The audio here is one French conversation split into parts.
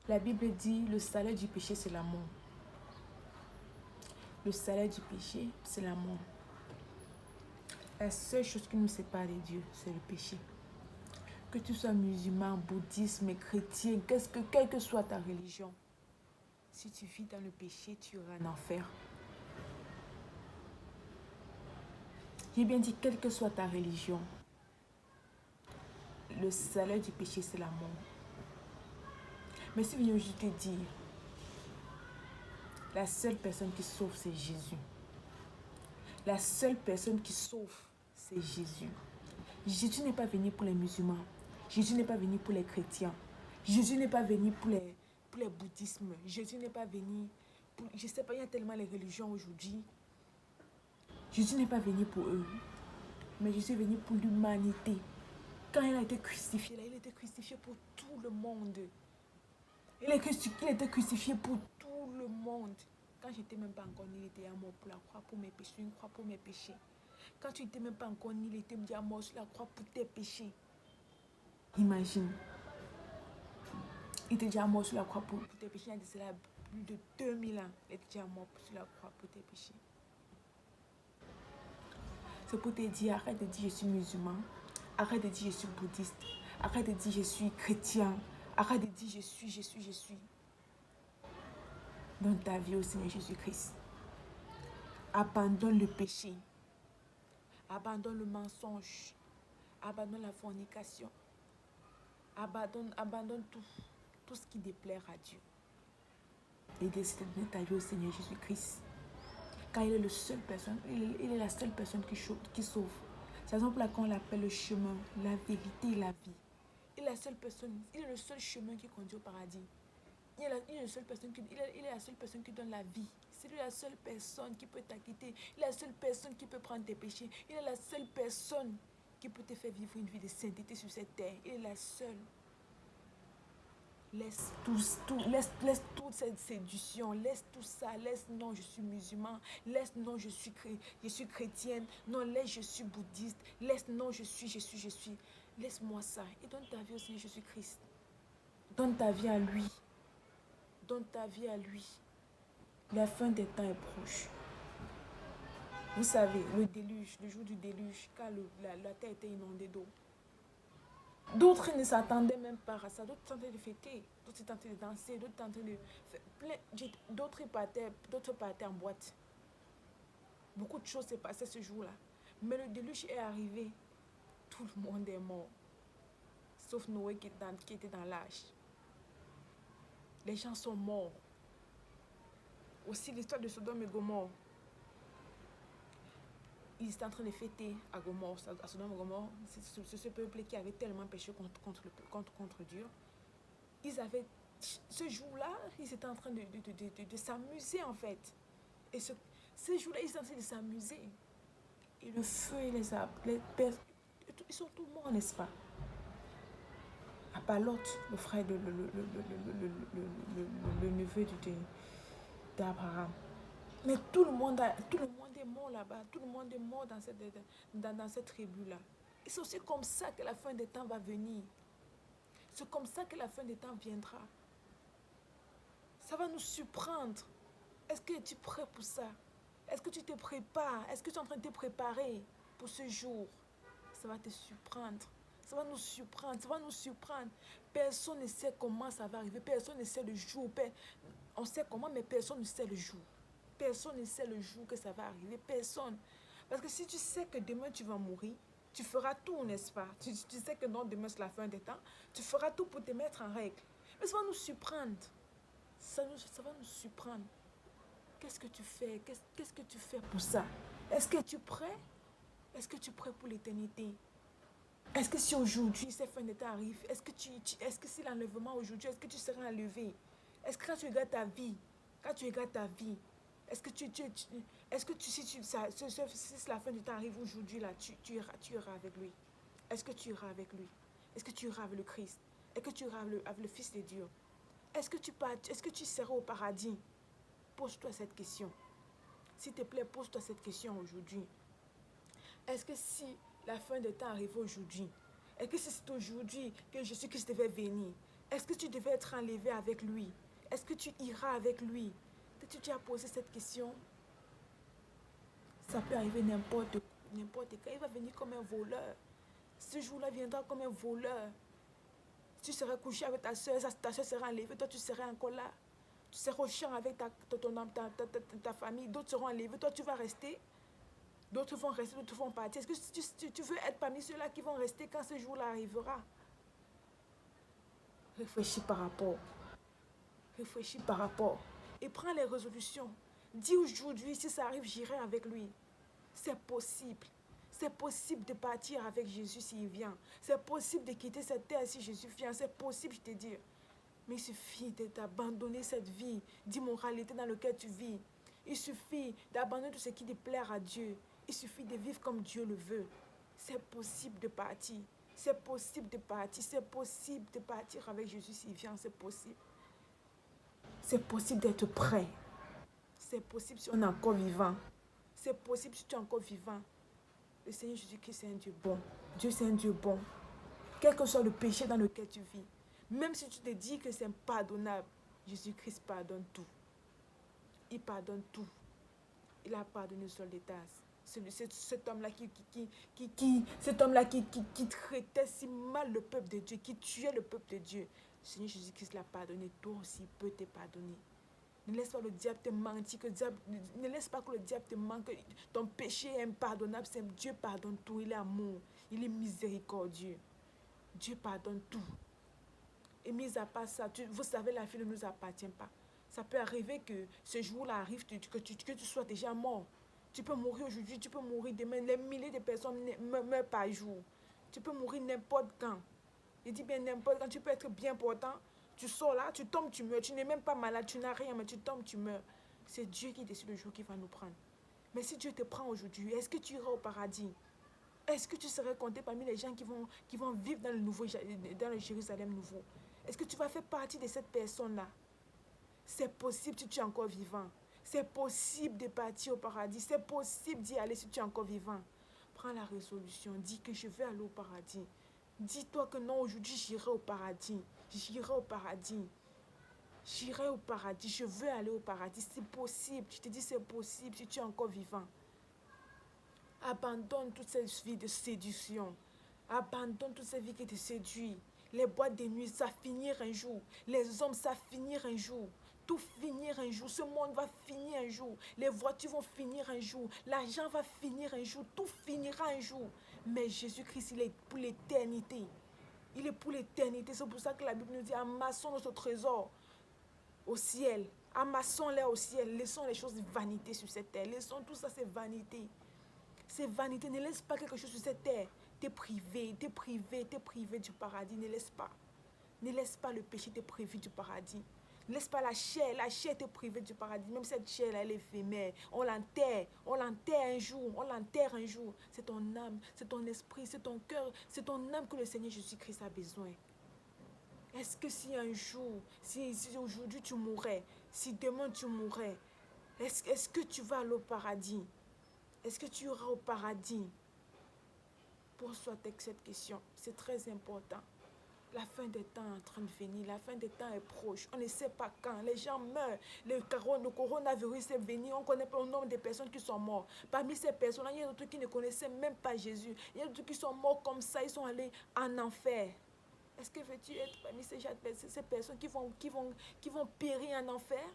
La Bible dit, le salaire du péché, c'est la mort. Le salaire du péché, c'est la mort. La seule chose qui nous sépare de Dieu, c'est le péché. Que tu sois musulman, bouddhiste, chrétien, quelle que soit ta religion, si tu vis dans le péché, tu auras un enfer. J'ai bien dit, quelle que soit ta religion, le salaire du péché, c'est la mort. Mais si je te dis, la seule personne qui sauve, c'est Jésus. La seule personne qui sauve, c'est Jésus. Jésus n'est pas venu pour les musulmans. Jésus n'est pas venu pour les chrétiens. Jésus n'est pas venu pour les bouddhismes. Jésus n'est pas venu pour... Je ne sais pas, il y a tellement les religions aujourd'hui. Jésus n'est pas venu pour eux. Mais Jésus est venu pour l'humanité. Quand il a été crucifié, là, il a été crucifié pour tout le monde. Il a été crucifié pour tout le monde. Quand je n'étais même pas encore né, il était mort pour la croix pour mes péchés, une croix pour mes péchés. Quand tu n'étais même pas encore né, il était déjà mort sur la croix pour tes péchés. Imagine. Il était déjà mort sur la croix pour tes péchés. Il a dit cela plus de 2000 ans. Il était déjà mort sur la croix pour tes péchés. C'est pour te dire, arrête de dire je suis musulman. Arrête de dire je suis bouddhiste. Arrête de dire je suis chrétien. Arrête de dire je suis. Donne ta vie au Seigneur Jésus-Christ. Abandonne le péché. Abandonne le mensonge. Abandonne la fornication. Abandonne tout ce qui déplaire à Dieu. Et décide de donner ta vie au Seigneur Jésus-Christ. Car il est la seule personne qui sauve. C'est la raison pour laquelle on l'appelle le chemin, la vérité et la vie. Il est le seul chemin qui conduit au paradis. Il est la seule personne qui donne la vie. C'est lui la seule personne qui peut t'acquitter. Il est la seule personne qui peut prendre tes péchés. Il est la seule personne qui peut te faire vivre une vie de sainteté sur cette terre. Il est la seule. Laisse toute cette séduction, laisse tout ça, laisse non je suis musulman, laisse non je suis chrétienne, non laisse je suis bouddhiste, laisse non je suis. Laisse-moi ça et donne ta vie au Seigneur Jésus-Christ. Donne ta vie à lui. Donne ta vie à lui. La fin des temps est proche. Vous savez, le jour du déluge, quand la terre était inondée d'eau. D'autres ne s'attendaient même pas à ça. D'autres tentaient de fêter, d'autres tentaient de danser, d'autres tentaient de faire d'autres partaient en boîte. Beaucoup de choses s'est passé ce jour-là. Mais le déluge est arrivé. Tout le monde est mort. Sauf Noé qui était dans l'âge. Les gens sont morts. Aussi l'histoire de Sodome et Gomorrhe. Ils étaient en train de fêter à Sodome et Gomorrhe. C'est ce peuple qui avait tellement péché contre Dieu. Ils avaient, ce jour-là, ils étaient en train de s'amuser en fait. Et ce jour-là, ils étaient en train de s'amuser. Et le feu et les arbres, ils sont tous morts, n'est-ce pas? À part Lot, le frère, le neveu d'Abraham. Mais tout le monde est mort là-bas. Tout le monde est mort dans cette tribu-là. Et c'est aussi comme ça que la fin des temps va venir. C'est comme ça que la fin des temps viendra. Ça va nous surprendre. Est-ce que tu es prêt pour ça? Est-ce que tu te prépares? Est-ce que tu es en train de te préparer pour ce jour? Ça va te surprendre. Ça va nous surprendre. Personne ne sait comment ça va arriver. Personne ne sait le jour. On sait comment, mais personne ne sait le jour. Personne ne sait le jour que ça va arriver. Personne. Parce que si tu sais que demain tu vas mourir, tu feras tout, n'est-ce pas? Tu sais que non, demain c'est la fin des temps. Tu feras tout pour te mettre en règle. Mais ça va nous surprendre. Ça va nous surprendre. Qu'est-ce que tu fais? Qu'est-ce que tu fais pour ça? Est-ce que tu es prêt? Est-ce que tu es prêt pour l'éternité? Est-ce que si aujourd'hui ces fins d'état arrivent, est-ce que si l'enlèvement aujourd'hui, est-ce que tu seras enlevé? Est-ce que quand tu regardes ta vie, est-ce que si la fin du temps arrive aujourd'hui, là, tu iras avec lui? Est-ce que tu iras avec lui? Est-ce que tu iras avec le Christ? Est-ce que tu iras avec le Fils de Dieu? Est-ce que tu seras au paradis? Pose-toi cette question. S'il te plaît, pose-toi cette question aujourd'hui. Est-ce que si la fin des temps arrive aujourd'hui, est-ce que c'est aujourd'hui que Jésus-Christ devait venir? Est-ce que tu devais être enlevé avec lui? Est-ce que tu iras avec lui? Peut-être que tu as posé cette question. Ça peut arriver n'importe quand. Il va venir comme un voleur. Ce jour-là viendra comme un voleur. Tu seras couché avec ta soeur sera enlevée, toi tu seras encore là. Tu seras au champ avec ta famille, d'autres seront enlevés, toi tu vas rester. D'autres vont rester, d'autres vont partir. Est-ce que tu veux être parmi ceux-là qui vont rester quand ce jour-là arrivera? Réfléchis par rapport. Réfléchis par rapport. Et prends les résolutions. Dis aujourd'hui, si ça arrive, j'irai avec lui. C'est possible. C'est possible de partir avec Jésus s'il vient. C'est possible de quitter cette terre si Jésus vient. C'est possible, je te dis. Mais il suffit d'abandonner cette vie d'immoralité dans laquelle tu vis. Il suffit d'abandonner tout ce qui déplaire à Dieu. Il suffit de vivre comme Dieu le veut. C'est possible de partir. C'est possible de partir. C'est possible de partir avec Jésus s'il vient. C'est possible. C'est possible d'être prêt. C'est possible si on est encore vivant. C'est possible si tu es encore vivant. Le Seigneur Jésus-Christ, c'est un Dieu bon. Dieu, c'est un Dieu bon. Quel que soit le péché dans lequel tu vis, même si tu te dis que c'est impardonnable, Jésus-Christ pardonne tout. Il pardonne tout. Il a pardonné Soldatas. Cet homme-là qui traitait si mal le peuple de Dieu, qui tuait le peuple de Dieu. Le Seigneur Jésus-Christ l'a pardonné. Toi aussi, il peut te pardonner. Ne laisse pas le diable te mentir. Ne laisse pas que le diable te mente. Que ton péché est impardonnable. Dieu pardonne tout. Il est amour. Il est miséricordieux. Dieu pardonne tout. Et mis à part ça, vous savez, la vie ne nous appartient pas. Ça peut arriver que ce jour-là arrive, que tu sois déjà mort. Tu peux mourir aujourd'hui, tu peux mourir demain. Les milliers de personnes meurent par jour. Tu peux mourir n'importe quand. Je dis bien n'importe quand. Tu peux être bien portant. Tu sors là, tu tombes, tu meurs. Tu n'es même pas malade, tu n'as rien, mais tu tombes, tu meurs. C'est Dieu qui décide le jour qui va nous prendre. Mais si Dieu te prend aujourd'hui, est-ce que tu iras au paradis? Est-ce que tu serais compté parmi les gens qui vont vivre dans le Jérusalem nouveau? Est-ce que tu vas faire partie de cette personne-là? C'est possible si tu es encore vivant. C'est possible de partir au paradis. C'est possible d'y aller si tu es encore vivant. Prends la résolution. Dis que je veux aller au paradis. Dis-toi que non, aujourd'hui j'irai au paradis. J'irai au paradis. J'irai au paradis. Je veux aller au paradis. C'est possible. Je te dis c'est possible si tu es encore vivant. Abandonne toute cette vie de séduction. Abandonne toute cette vie qui te séduit. Les boîtes de nuit, ça finir un jour. Les hommes, ça finir un jour. Tout finir un jour. Ce monde va finir un jour. Les voitures vont finir un jour. L'argent va finir un jour. Tout finira un jour. Mais Jésus-Christ, il est pour l'éternité. Il est pour l'éternité. C'est pour ça que la Bible nous dit, amassons notre trésor au ciel. Amassons-les au ciel. Laissons les choses de vanité sur cette terre. Laissons tout ça, c'est vanité. C'est vanité. Ne laisse pas quelque chose sur cette terre t'es privé du paradis. Ne laisse pas. Ne laisse pas le péché te priver du paradis. Ne laisse pas la chair t'est privée du paradis. Même cette chair-là, elle est éphémère. On l'enterre un jour. C'est ton âme, c'est ton esprit, c'est ton cœur, c'est ton âme que le Seigneur Jésus-Christ a besoin. Est-ce que si un jour, si aujourd'hui tu mourrais, si demain tu mourrais, est-ce que tu vas aller au paradis? Est-ce que tu iras au paradis? Pose-toi cette question. C'est très important. La fin des temps est en train de venir. La fin des temps est proche. On ne sait pas quand. Les gens meurent. Le coronavirus est venu. On ne connaît pas le nombre de personnes qui sont mortes. Parmi ces personnes-là, il y a d'autres qui ne connaissaient même pas Jésus. Il y a d'autres qui sont morts comme ça. Ils sont allés en enfer. Est-ce que veux-tu être parmi ces personnes qui vont périr en enfer?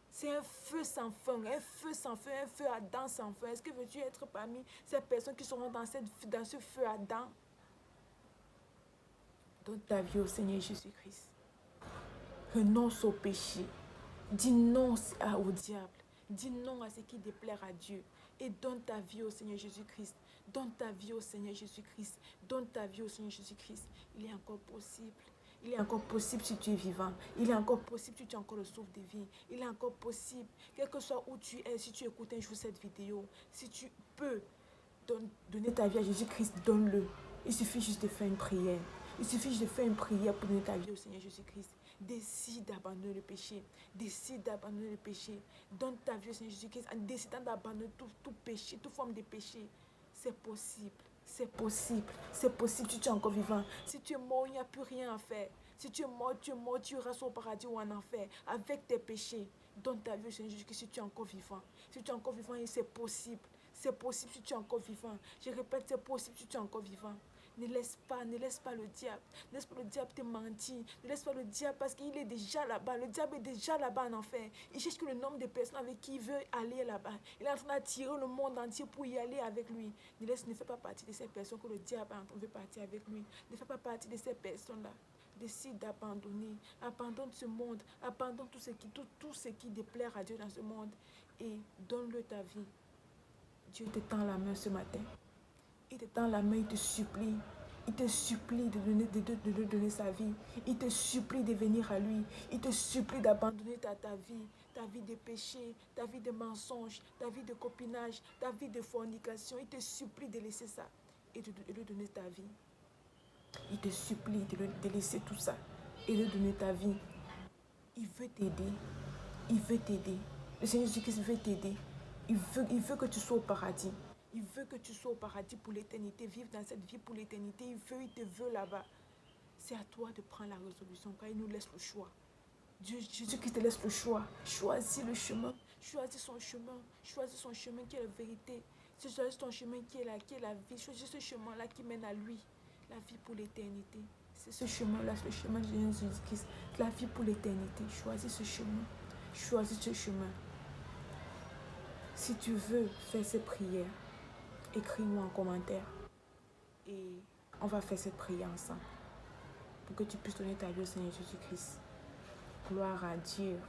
C'est un feu sans fin, un feu ardent sans fin. Est-ce que veux-tu être parmi ces personnes qui seront dans ce feu ardent? Donne ta vie au Seigneur Jésus-Christ. Renonce au péché. Dis non au diable. Dis non à ce qui déplaire à Dieu. Et donne ta vie au Seigneur Jésus-Christ. Donne ta vie au Seigneur Jésus-Christ. Donne ta vie au Seigneur Jésus-Christ. Il est encore possible. Il est encore possible si tu es vivant. Il est encore possible si tu as encore le souffle de vie. Il est encore possible, quel que soit où tu es, si tu écoutes un jour cette vidéo, si tu peux donner ta vie à Jésus-Christ, donne-le. Il suffit juste de faire une prière. Il suffit juste de faire une prière pour donner ta vie au Seigneur Jésus-Christ. Décide d'abandonner le péché. Décide d'abandonner le péché. Donne ta vie au Seigneur Jésus-Christ en décidant d'abandonner tout péché, toute forme de péché. C'est possible. C'est possible. C'est possible si tu es encore vivant. Si tu es mort, il n'y a plus rien à faire. Si tu es mort, tu iras au paradis ou en enfer avec tes péchés. Donne ta vie au Seigneur Jésus-Christ si tu es encore vivant. Si tu es encore vivant, et c'est possible. C'est possible si tu es encore vivant. Je répète, c'est possible si tu es encore vivant. Ne laisse pas le diable. Ne laisse pas le diable te mentir. Ne laisse pas le diable parce qu'il est déjà là-bas. Le diable est déjà là-bas en enfer. Il cherche que le nombre de personnes avec qui il veut aller là-bas. Il est en train d'attirer le monde entier pour y aller avec lui. Ne fais pas partie de ces personnes que le diable veut partir avec lui. Ne fais pas partie de ces personnes-là. Décide d'abandonner. Abandonne ce monde. Abandonne tout ce qui déplaire à Dieu dans ce monde. Et donne-le ta vie. Dieu te tend la main ce matin. Il te tend la main, il te supplie. Il te supplie de donner sa vie. Il te supplie de venir à lui. Il te supplie d'abandonner ta vie de péché, ta vie de mensonge, ta vie de copinage, ta vie de fornication. Il te supplie de laisser ça et de lui donner ta vie. Il te supplie de laisser tout ça et de donner ta vie. Il veut t'aider. Il veut t'aider. Le Seigneur Jésus-Christ veut t'aider. Il veut que tu sois au paradis. Il veut que tu sois au paradis pour l'éternité. Vivre dans cette vie pour l'éternité. Il te veut là-bas. C'est à toi de prendre la résolution car il nous laisse le choix. Jésus-Christ te laisse le choix. Choisis le chemin. Choisis son chemin. Choisis son chemin qui est la vérité. Choisis ton chemin qui est la vie. Choisis ce chemin-là qui mène à lui. La vie pour l'éternité. C'est ce chemin-là, le chemin de Jésus-Christ. La vie pour l'éternité. Choisis ce chemin. Choisis ce chemin. Si tu veux faire cette prière, écris-moi en commentaire. Et on va faire cette prière ensemble. Pour que tu puisses donner ta vie au Seigneur Jésus-Christ. Gloire à Dieu.